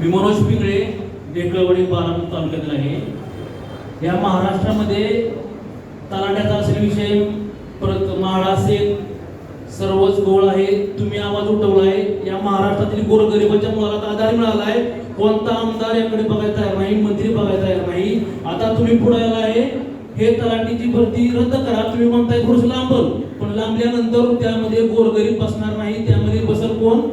मी मनोज पिंगळे, डेकळवाडी बारामती तालुक्यातील आहे. या महाराष्ट्रामध्ये तलाट्याचा असेल विषय, परत माळा असेल, सर्वच गोळ आहे. तुम्ही आवाज उठवला आहे. या महाराष्ट्रातील गोरगरिबाच्या मुलाला आधार मिळाला आहे. कोणता आमदार याकडे बघायला तयार नाही, मंत्री बघायला तयार नाही. आता तुम्ही पुढे आला आहे, हे तलाठीची भरती रद्द करा. तुम्ही म्हणताय थोडंसं लांबल, पण लांबल्यानंतर त्यामध्ये गोरगरीब बसणार नाही. त्यामध्ये बसल कोण?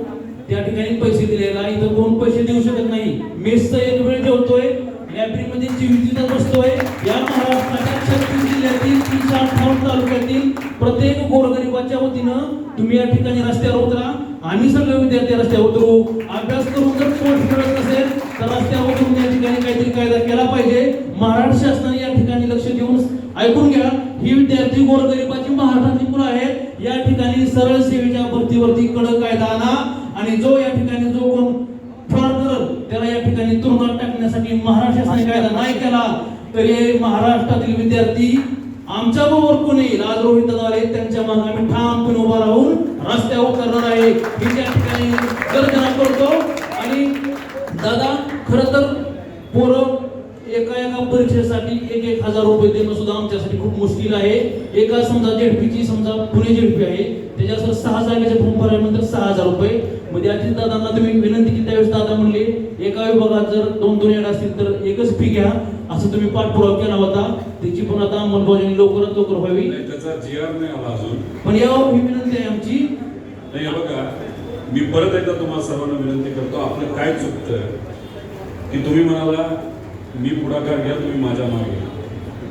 त्या ठिकाणी पैसे दिलेला, इथं कोण पैसे देऊ शकत नाही. मेसचा एक वेळ जेवतोय, लायब्ररीमध्ये 24 तास बसतोय. या महाराष्ट्राच्या 36 जिल्ह्यातील 358 तालुक्यातील प्रत्येक गोरगरिबाच्या वतीनं तुम्ही या ठिकाणी रस्त्यावर उतरा. आम्ही सगळे विद्यार्थी रस्त्यावर उतरू. अभ्यास करून जर पोस्ट मिळत नसेल तर रस्त्यावर उतरून या ठिकाणी काहीतरी कायदा केला पाहिजे. महाराष्ट्र शासनाने या ठिकाणी लक्ष देऊन ऐकून घ्या. ही विद्यार्थी गोरगरिबाची महाराष्ट्राची मुलं आहेत. या ठिकाणी सरळ सेवेच्या भरतीवरती कडक कायदा आणा आणि जो या ठिकाणी जो कोण फ्रॉड करल त्याला या ठिकाणी तुरुंगात टाकण्यासाठी महाराष्ट्र शासनाने कायदा नाही केला तरी महाराष्ट्रातील विद्यार्थी आमच्या बरोबर कोण येईल, आज रोहित दादा आले, त्यांच्या मागे आम्ही ठामपणे उभा राहून रस्त्यावर उतरणार आहे. ही त्या ठिकाणी गर्जना करतो. आणि दादा, खरं तर पोरं एका परीक्षेसाठी 1,000 रुपये देणं सुद्धा आमच्यासाठी खूप मुश्किल आहे. एका समजा जेडपीची, समजा पुणे जेडपी आहे, त्याच्यासह 6 जागेचे फॉर्म भरल्यानंतर 6,000 रुपये. मध्ये अजित दादांना तुम्ही विनंती केली, त्यावेळेस दादा म्हणले एका विभागात जर 2-2 ऍड असतील तर एकच फी घ्या, असं तुम्ही पाठपुरावा केला होता. त्याची पण आता अंमलबजावणी लवकरात लवकर व्हावी. त्याचा जीआर नाही आला अजून, पण यावर ही विनंती आहे आमची. नाही बघा, मी परत एकदा तुम्हाला सर्वांना विनंती करतो, आपलं काय चुकतं की तुम्ही म्हणाला मी पुढाकार घ्या, तुम्ही माझ्या मागे.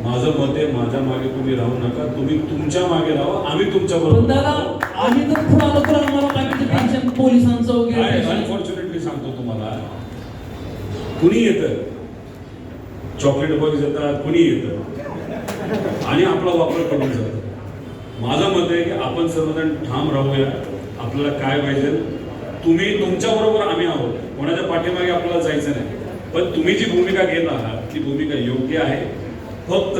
माझं मत आहे, माझ्या मागे तुम्ही राहू नका, तुम्ही तुमच्या मागे राहा, आम्ही तुमच्या बरोबर. आम्ही तर पुढे आलो तर आम्हाला बाकीचं टेन्शन पोलिसांचं वगैरे. अनफॉर्च्युनेटली सांगतो तुम्हाला, कुणी येतं, चॉकलेट बॉक्स येतात, कुणी येतं आणि आपला वापर करून जातं. माझं मत आहे की आपण सर्वजण ठाम राहूया. आपल्याला काय पाहिजे, तुम्ही तुमच्या बरोबर, आम्ही आहोत. कोणाच्या पाठीमागे आपल्याला जायचं नाही. पण तुम्ही जी भूमिका घेत आहात ती भूमिका योग्य आहे. फक्त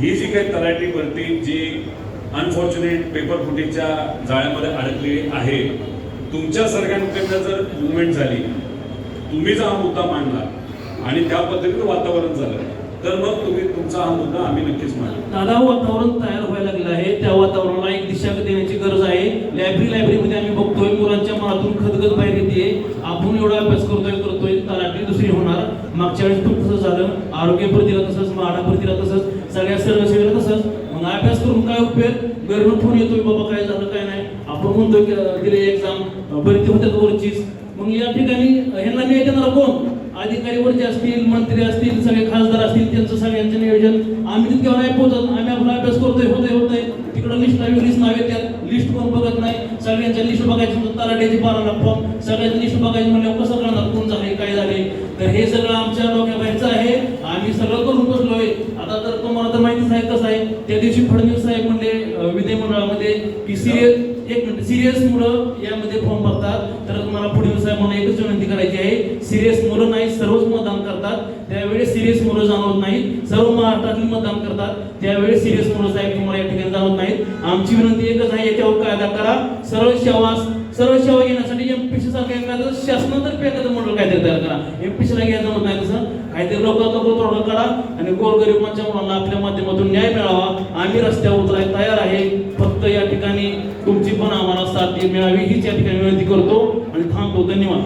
ही जी काही तलाठी भरती जी अनफॉर्च्युनेट पेपर फुटीच्या जाळ्यामध्ये अडकली आहे, तुमच्या सगळ्यांकडनं जर मुवमेंट झाली, तुम्ही जर हा मुद्दा मांडला आणि त्या पद्धतीनं वातावरण झालं तर मग तुम्ही तुमचा हा मुद्दा आम्ही नक्कीच मांडू. दादा, वातावरण तयार व्हायला लागलं आहे. त्या वातावरणाला एक दिशा देण्याची गरज आहे. लायब्ररीमध्ये आम्ही बघतोय मुलांच्या मनातून खदगद बाहेर येते. आपण एवढा अभ्यास करतोय, तलाठी दुसरी होणार. मागच्या वेळेस पण तसंच झालं, आरोग्य भरतीला तसंच, माडा भरतीला तसंच, सगळ्या सर्व सेवेला तसंच. मग अभ्यास करून काय उपयोग? घरनं फोन येतोय, बाबा काय झालं काय नाही. आपण म्हणतोय दिले एक्झाम, भरती होत्यात वरचीच. मग या ठिकाणी ह्यांना न्याय देणार कोण? अधिकारी वरचे असतील, मंत्री असतील, सगळे खासदार असतील, त्यांचं सगळ्यांचं नियोजन आम्ही तितक्या नाही पोहोचत. आम्ही आपला अभ्यास होतोय तिकडं लिस्ट नाव येतात, लिस्ट कोण बघत नाही. सगळ्यांच्या लिस्ट बघायची, तलाठ्याची 12 लाख फॉर्म, सगळ्यांची लिस्ट बघायची म्हणल्यावर कसं कळणार कोण झाले काय झाले. तर हे सगळं आमच्या डोक्याबाहेरचं आहे. आम्ही सगळं करून बसलोय. आता तर तुम्हाला तर माहितीच आहे कसं आहे. त्या दिवशी फडणवीस साहेब म्हणले विधिमंडळामध्ये की सिरियस मुलं यामध्ये फॉर्म भरतात. तर तुम्हाला फडणवीस साहेब म्हणून एकच विनंती करायची आहे, सिरियस मुलं नाही, सर्वच मतदान करतात. त्यावेळेस सिरियस मुलं जाणवत नाहीत. सर्व महाराष्ट्रातील मतदान करतात, त्यावेळेस सिरियस मुलं साहेब तुम्हाला या ठिकाणी जाणवत नाहीत. आमची विनंती एकच आहे, याच्यावर कायदा करा. सरळ सेवा घेण्यासाठी एमपीसी सारखं एखादं शासनातर्फे एखादं मंडळ काहीतरी तयार करा. एमपीसीला घ्यायचं जमत नाही तसं काहीतरी लवकरात लवकर तोडगा काढा आणि गोरगरिबांच्या मुलांना आपल्या माध्यमातून न्याय मिळावा. आम्ही रस्त्यावर उतरायला तयार आहे. फक्त या ठिकाणी तुमची पण आम्हाला साथ मिळावी हीच या ठिकाणी विनंती करतो आणि थांबतो. धन्यवाद.